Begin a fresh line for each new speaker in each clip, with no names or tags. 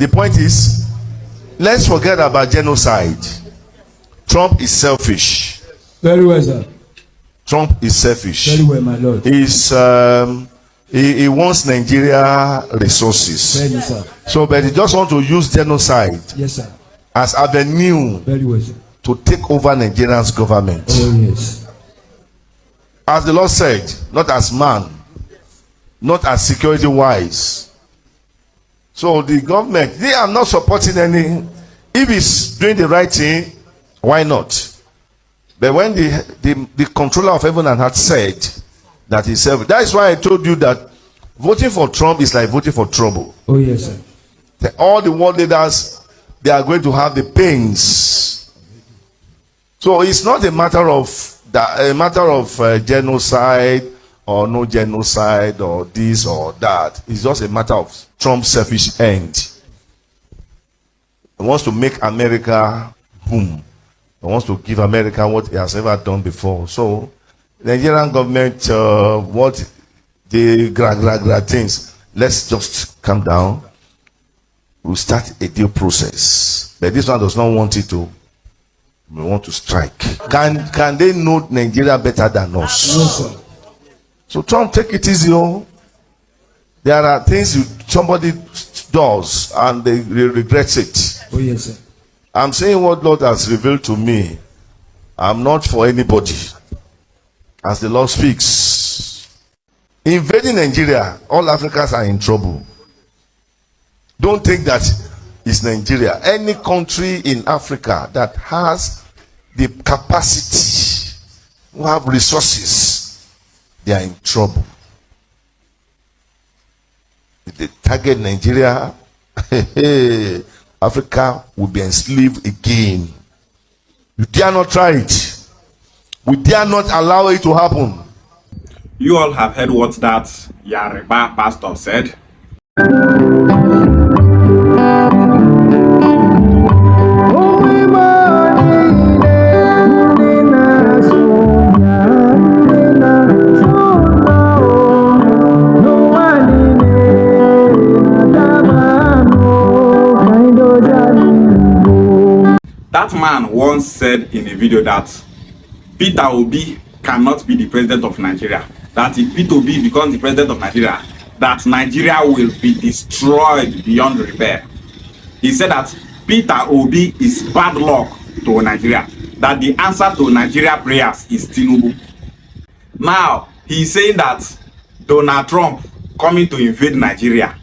The point is, let's forget about genocide. Trump is selfish.
Very well, sir.
Trump is selfish.
Very well, my lord.
He wants Nigeria resources.
Very, sir.
So, but he just want to use genocide,
yes, sir,
as avenue,
very well, sir,
to take over Nigeria's government.
Oh, yes.
As the Lord said, not as man, not as security wise. So the government, they are not supporting any. If he's doing the right thing, why not? But when the controller of heaven and earth said that he said, that is why I told you that voting for Trump is like voting for trouble.
Oh, yes, sir.
All the world leaders, they are going to have the pains. So it's not a matter of genocide or no genocide or this or that. It's just a matter of Trump's selfish end. He wants to make America boom. He wants to give America what he has never done before. So the Nigerian government, what the gra things, let's just calm down. We'll start a deal process. But this one does not want it to. We want to strike. Can they know Nigeria better than us?
No, sir.
So Trump, take it easy. Oh. There are things somebody does and they regret it.
Oh, yes, sir.
I'm saying what Lord has revealed to me. I'm not for anybody. As the Lord speaks. Invading Nigeria, all Africans are in trouble. Don't think that it's Nigeria. Any country in Africa that has the capacity, who have resources, they are in trouble. If they target Nigeria, Africa will be enslaved again. You dare not try it. We dare not allow it to happen.
You all have heard what that Yoruba pastor said. That man once said in a video that Peter Obi cannot be the president of Nigeria. That if Peter Obi becomes the president of Nigeria, that Nigeria will be destroyed beyond repair. He said that Peter Obi is bad luck to Nigeria. That the answer to Nigeria prayers is Tinubu. Now, he's saying that Donald Trump coming to invade Nigeria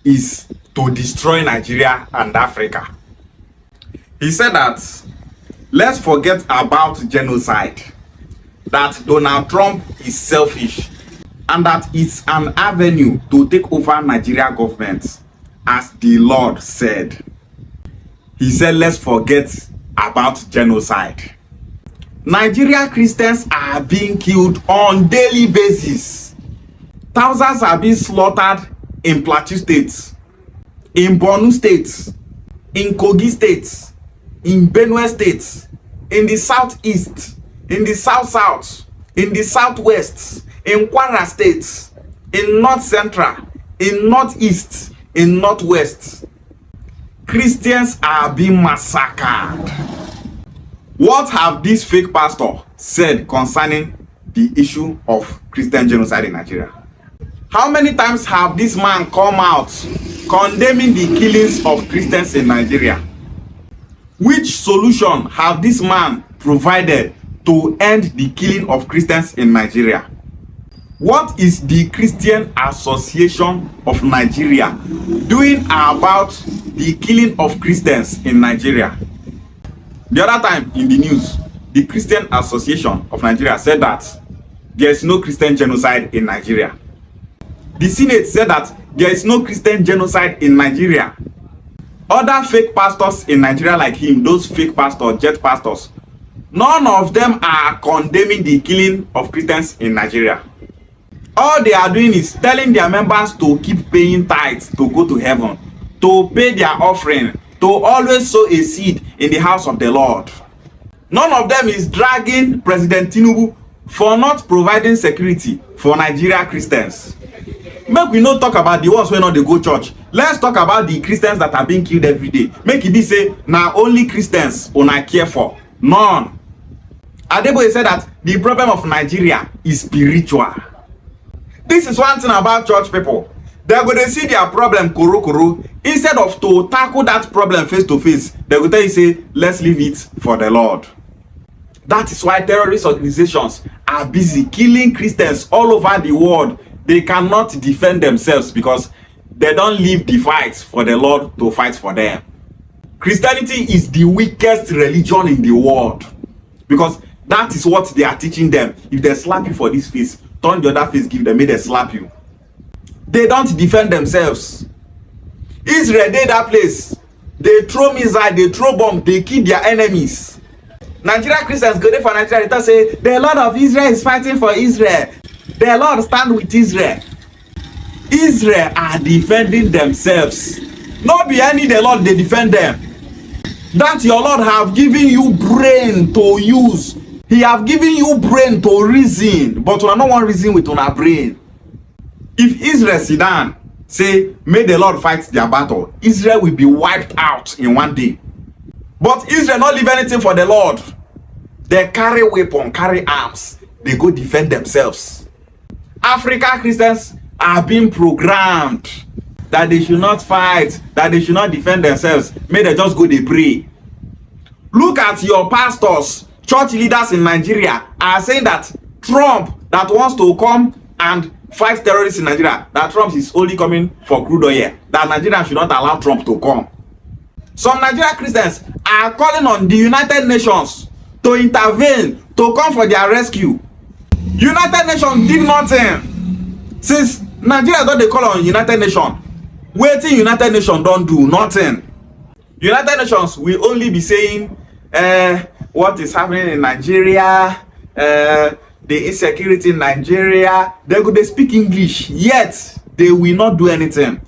is to destroy Nigeria and Africa. He said that let's forget about genocide, that Donald Trump is selfish, and that it's an avenue to take over Nigeria government, as the Lord said. He said let's forget about genocide. Nigeria Christians are being killed on daily basis. Thousands are being slaughtered in Plateau State, in Borno State, in Kogi State, in Benue State, in the southeast, in the south-south, in the southwest, in Kwara State, in north central, in northeast, in northwest. Christians are being massacred. What have this fake pastor said concerning the issue of Christian genocide in Nigeria? How many times have this man come out condemning the killings of Christians in Nigeria? Which solution have this man provided to end the killing of Christians in Nigeria? What is the Christian Association of Nigeria doing about the killing of Christians in Nigeria? The other time in the news, the Christian Association of Nigeria said that there is no Christian genocide in Nigeria. The Senate said that there is no Christian genocide in Nigeria. Other fake pastors in Nigeria like him, those fake pastors, jet pastors, none of them are condemning the killing of Christians in Nigeria. All they are doing is telling their members to keep paying tithes to go to heaven, to pay their offering, to always sow a seed in the house of the Lord. None of them is dragging President Tinubu for not providing security for Nigeria Christians. Make we not talk about the ones wey no dey go church. Let's talk about the Christians that are being killed every day. Make e be say na only Christians una care for. None. Adeboye said that the problem of Nigeria is spiritual. This is one thing about church people. They go dey see their problem koro. Instead of to tackle that problem face to face, they go tell you say, let's leave it for the Lord. That is why terrorist organizations are busy killing Christians all over the world. They cannot defend themselves because they don't leave the fight for the Lord to fight for them. Christianity is the weakest religion in the world because that is what they are teaching them. If they slap you for this face, turn the other face, give them, make them slap you. They don't defend themselves. Israel dey that place. They throw missile, they throw bomb, they kill their enemies. Nigerian Christians go there for Nigeria, they say the Lord of Israel is fighting for Israel. The Lord stand with Israel. Israel are defending themselves. Not be any the Lord they defend them. That your Lord have given you brain to use. He have given you brain to reason, but una no wan reason with una brain. If Israel sit down, say, may the Lord fight their battle, Israel will be wiped out in one day. But Israel not leave anything for the Lord. They carry weapon, carry arms. They go defend themselves. African Christians are being programmed that they should not fight, that they should not defend themselves. May they just go dey pray. Look at your pastors, church leaders in Nigeria are saying that Trump that wants to come and fight terrorists in Nigeria, that Trump is only coming for crude oil, that Nigeria should not allow Trump to come. Some Nigerian Christians are calling on the United Nations to intervene, to come for their rescue. United Nations did nothing. Since Nigeria don dey call on United Nations, wetin United Nations don do? Nothing. United Nations will only be saying what is happening in Nigeria, the insecurity in Nigeria. They go dey speak English, yet they will not do anything.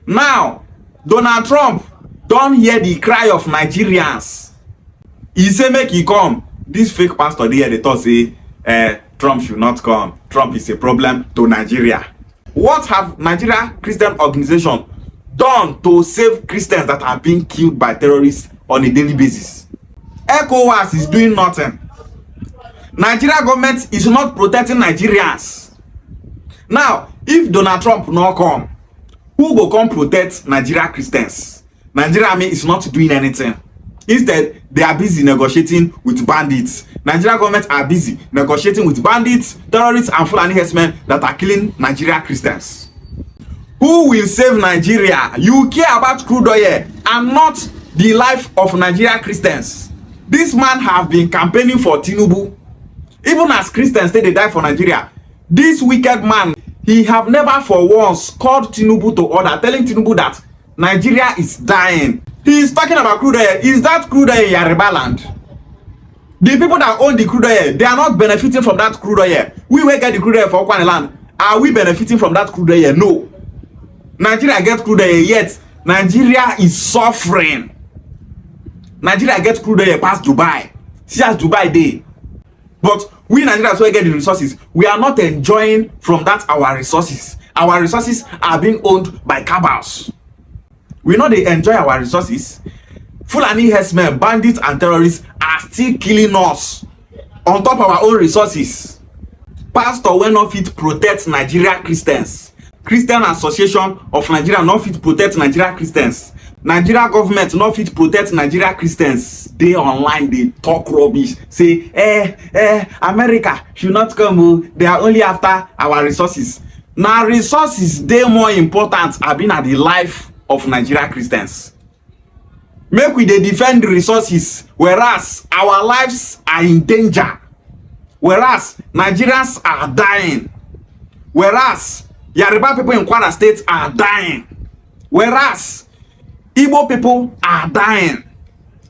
Now, Donald Trump don hear the cry of Nigerians. He say make he come. This fake pastor there, they talk say Trump should not come. Trump is a problem to Nigeria. What have Nigeria Christian organization done to save Christians that are being killed by terrorists on a daily basis? ECOWAS is doing nothing. Nigeria government is not protecting Nigerians. Now, if Donald Trump no come, who go come protect Nigeria Christians? Nigeria army is not doing anything. Instead, they are busy negotiating with bandits. Nigeria government are busy negotiating with bandits, terrorists, and Fulani herdsmen that are killing Nigeria Christians. Who will save Nigeria? You care about crude oil and not the life of Nigeria Christians. This man have been campaigning for Tinubu. Even as Christians say they die for Nigeria, this wicked man, he have never for once called Tinubu to order, telling Tinubu that Nigeria is dying. He is talking about crude oil. Is that crude oil in Yoruba land? The people that own the crude oil, they are not benefiting from that crude oil. We will get the crude oil for Okwane land. Are we benefiting from that crude oil? No. Nigeria get crude oil, yet Nigeria is suffering. Nigeria get crude oil past Dubai. See as Dubai dey. But we Nigerians will get the resources. We are not enjoying from that our resources. Our resources are being owned by cabals. We know they enjoy our resources. Fulani herdsmen, bandits, and terrorists are still killing us on top of our own resources. Pastor will not fit protect Nigeria Christians. Christian Association of Nigeria not fit protect Nigeria Christians. Nigeria government not fit protect Nigeria Christians. They online, they talk rubbish. Say, America should not come. They are only after our resources. Now resources, they more important have been at the life of Nigeria Christians. Make we dey defend the resources, whereas our lives are in danger. Whereas Nigerians are dying. Whereas Yoruba people in Kwara State are dying. Whereas Igbo people are dying.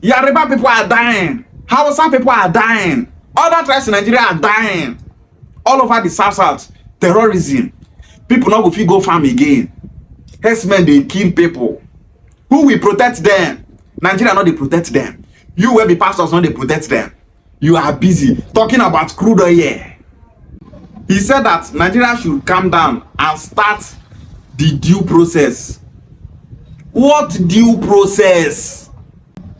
Yoruba people are dying. Hausa people are dying. Other tribes in Nigeria are dying. All over the South, terrorism. People not go fit go farm again. Herdsmen, they kill people. Who will protect them? Nigeria not they protect them. You will be pastors not they protect them. You are busy talking about crude oil. He said that Nigeria should calm down and start the due process. What due process?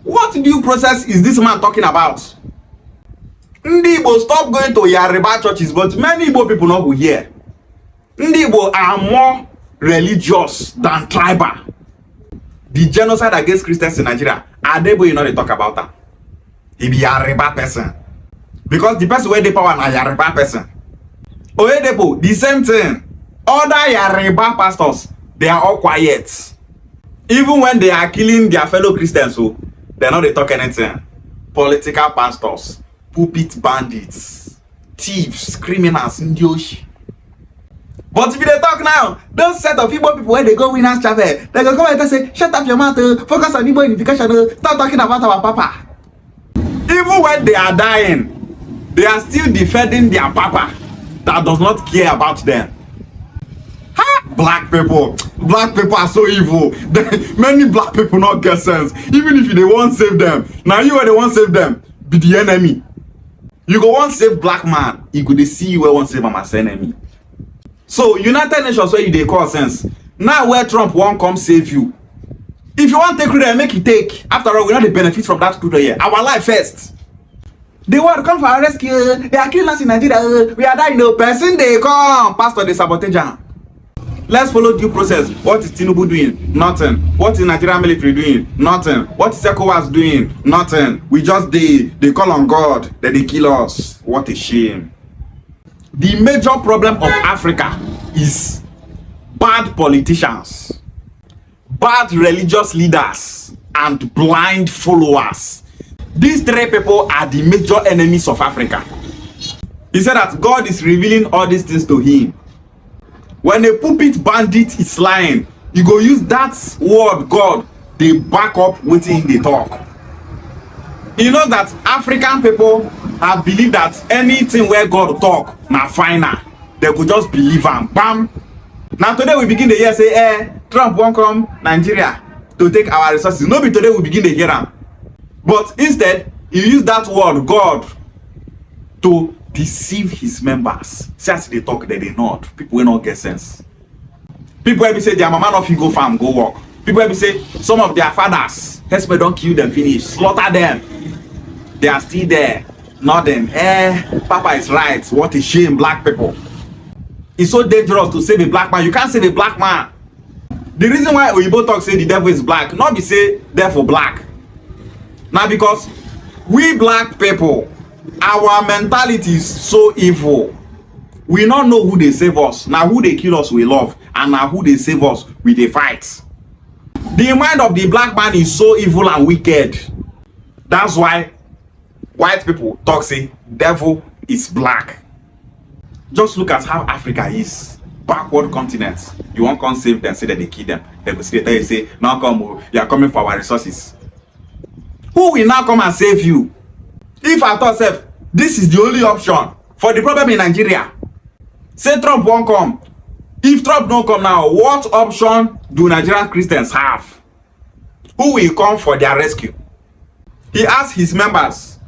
What due process is this man talking about? Ndi Igbo, stop going to Yoruba churches, but many Igbo people know who here. Ndi Igbo are more religious than tribal. The genocide against Christians in Nigeria, Adebo, you know they talk about that. He be a Yoruba person. Because the person where they power na Yoruba person. Oyedepo, the same thing. Other Yoruba pastors, they are all quiet. Even when they are killing their fellow Christians, so they're not they talk anything. Political pastors, pulpit bandits, thieves, criminals, ndioshi. But if they talk now, those set of Igbo people where they go winners chapel, they go come and say, shut up your mouth, focus on Igbo unification, stop talking about our papa. Even when they are dying, they are still defending their papa that does not care about them. Ha! Black people are so evil. Many black people not get sense. Even if they won't save them, now you where they won't save them, be the enemy. You go want save black man, he go they see you where won't save him as enemy. So United Nations where you they call sense. Now where Trump won't come save you. If you want to take crude, make it take. After all, we know the benefits from that crude here. Our life first. They want to come for our rescue. They are killing us in Nigeria. We are dying. No person they come. Pastor they sabotage. Let's follow due process. What is Tinubu doing? Nothing. What is Nigerian military doing? Nothing. What is ECOWAS doing? Nothing. We just they call on God. Then they kill us. What a shame. The major problem of Africa is bad politicians, bad religious leaders, and blind followers. These three people are the major enemies of Africa. He said that God is revealing all these things to him. When a pulpit bandit is lying, you go use that word God, they back up within the talk. You know that African people have believed that anything where God talk, now final, they could just believe and bam. Now today we begin the year say, Trump won't come Nigeria to take our resources. No be today we begin the hear him. But instead, he use that word God to deceive his members. See as they talk, they not. People will not get sense. People will be say their mama not fit go farm, go work. People will be say some of their fathers, Hespe don't kill them, finish, slaughter them. They are still there. Nothing. Papa is right. What a shame, black people. It's so dangerous to save a black man. You can't save a black man. The reason why Oyibo talk say the devil is black, not be say devil black. Now because we black people, our mentality is so evil. We don't know who they save us. Now who they kill us we love, and now who they save us we they fight. The mind of the black man is so evil and wicked. That's why white people talk say devil is black. Just look at how Africa is. Backward continent. You won't come save them, say that they kill them. They will tell you say, now come, you are coming for our resources. Who will now come and save you? If I thought self, this is the only option for the problem in Nigeria. Say Trump won't come. If Trump don't come now, what option do Nigerian Christians have? Who will come for their rescue? He asked his members,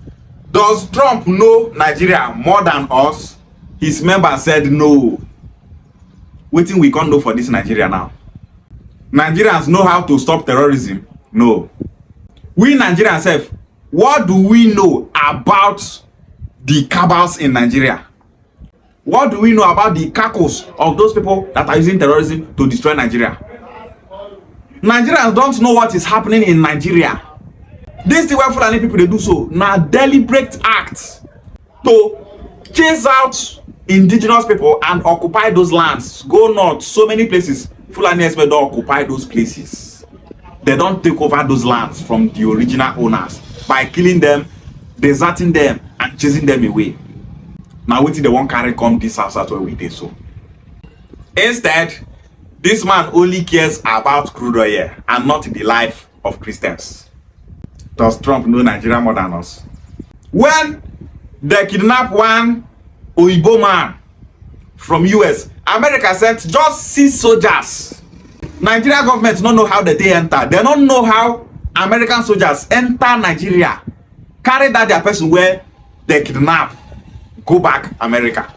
does Trump know Nigeria more than us? His members said no. Waiting we can't know for this Nigeria now. Nigerians know how to stop terrorism? No. We Nigerians, what do we know about the cabals in Nigeria? What do we know about the cackles of those people that are using terrorism to destroy Nigeria? Nigerians don't know what is happening in Nigeria. This is why Fulani people they do so. Now deliberate act to chase out indigenous people and occupy those lands. Go north, so many places. Fulani expect to occupy those places. They don't take over those lands from the original owners by killing them, deserting them, and chasing them away. Now wait till they won't carry come this house where we did so. Instead, this man only cares about crude oil and not the life of Christians. Does Trump know Nigeria more than us? When they kidnap one Oyibo man from US, America sent just 6 soldiers. Nigeria government don't know how they enter. They don't know how American soldiers enter Nigeria, carry that their person where they kidnap, go back America.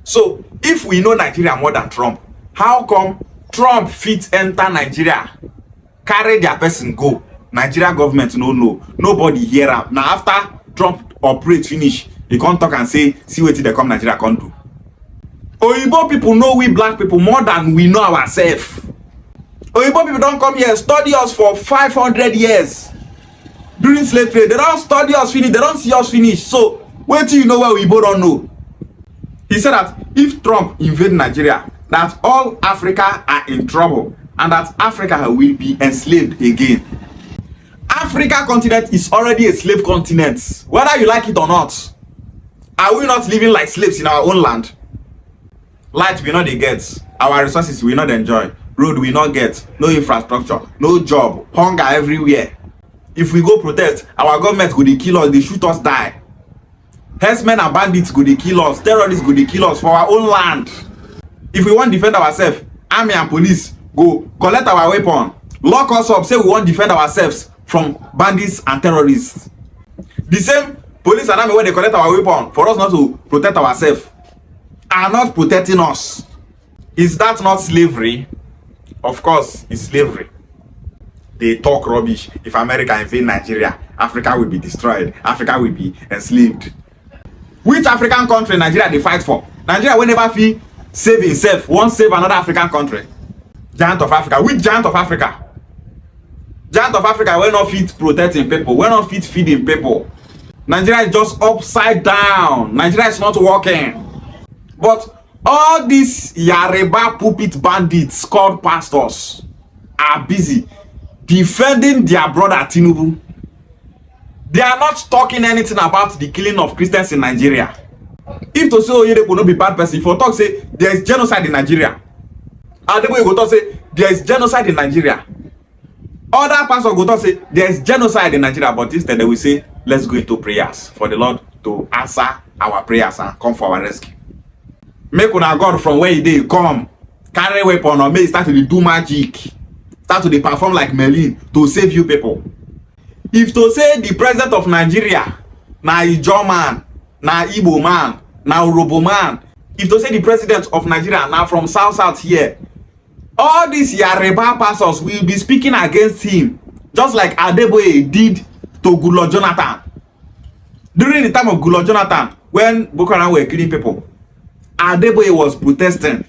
So if we know Nigeria more than Trump, how come Trump fit enter Nigeria, carry their person go? Nigeria government no know, nobody hear am. Now after Trump operate finish, he come talk and say, see wetin they come Nigeria come do. Oyibo people know we black people more than we know ourselves. Oyibo people don't come here study us for 500 years. During slave trade, they don't study us finish, they don't see us finish. So wait till you know where Oyibo don't know. He said that if Trump invade Nigeria, that all Africa are in trouble and that Africa will be enslaved again. Africa continent is already a slave continent, whether you like it or not. Are we not living like slaves in our own land? Light we not dey get, our resources we not enjoy, road we not get, no infrastructure, no job, hunger everywhere. If we go protest, our government go dey kill us, they shoot us die. Herdsmen and bandits go dey kill us, terrorists go dey kill us for our own land. If we want defend ourselves, army and police go collect our weapon, lock us up, say we want defend ourselves from bandits and terrorists. The same police and army when they collect our weapon for us not to protect ourselves are not protecting us. Is that not slavery? Of course, it's slavery. They talk rubbish. If America invade Nigeria, Africa will be destroyed. Africa will be enslaved. Which African country Nigeria they fight for? Nigeria will never feel save himself, won't save another African country. Giant of Africa. Which giant of Africa? Giant of Africa will not fit protecting people, will not fit feeding people. Nigeria is just upside down. Nigeria is not working. But all these Yoruba pulpit bandits called pastors are busy defending their brother Tinubu. They are not talking anything about the killing of Christians in Nigeria. If to say Oyedepo will not be bad person, if you talk say there is genocide in Nigeria, Adebo go talk say there is genocide in Nigeria. Other pastors go talk say there is genocide in Nigeria, but instead they will say let's go into prayers for the Lord to answer our prayers and come for our rescue. Make una God from where he dey come, carry weapon or may start to do magic, start to perform like Merlin to save you people. If to say the president of Nigeria na Ijo man, na Igbo man, na Urobo man, if to say the president of Nigeria now from south here, all these Yoruba pastors will be speaking against him, just like Adeboye did to Goodluck Jonathan. During the time of Goodluck Jonathan, when Boko Haram were killing people, Adeboye was protesting.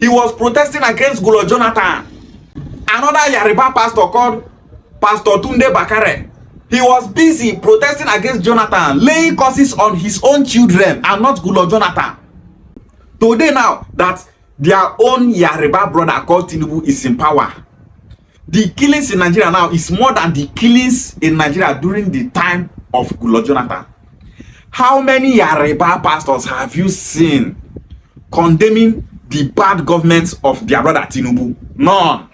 He was protesting against Goodluck Jonathan. Another Yoruba pastor called Pastor Tunde Bakare, he was busy protesting against Jonathan, laying curses on his own children and not Goodluck Jonathan. Today now that their own Yoruba brother called Tinubu is in power, the killings in Nigeria now is more than the killings in Nigeria during the time of Goodluck Jonathan. How many Yoruba pastors have you seen condemning the bad government of their brother Tinubu? None.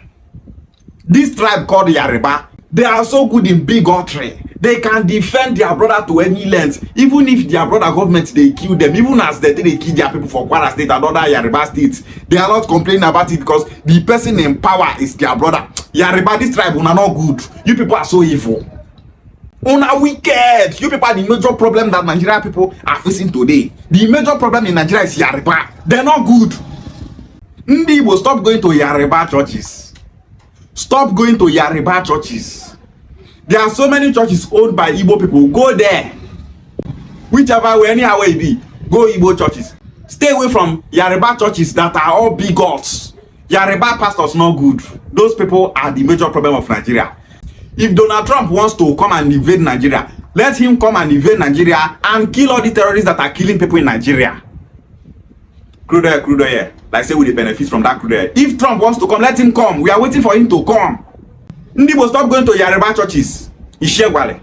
This tribe called Yoruba, they are so good in bigotry. They can defend their brother to any length, even if their brother government they kill them, even as they kill their people for Kwara State and other Yoruba states. They are not complaining about it because the person in power is their brother. Yoruba, this tribe, una not good. You people are so evil. Una wicked. You people are the major problem that Nigerian people are facing today. The major problem in Nigeria is Yoruba. They're not good. Ndi Igbo, stop going to Yoruba churches. Stop going to Yoruba churches. There are so many churches owned by Igbo people. Go there. Whichever way, anyhow it be, go Igbo churches. Stay away from Yoruba churches that are all bigots. Yoruba pastors not good. Those people are the major problem of Nigeria. If Donald Trump wants to come and invade Nigeria, let him come and invade Nigeria and kill all the terrorists that are killing people in Nigeria. Crude oil. Like say we benefit from that crude oil. If Trump wants to come, let him come. We are waiting for him to come. Ndi will stop going to Yoruba churches. Ishegwale.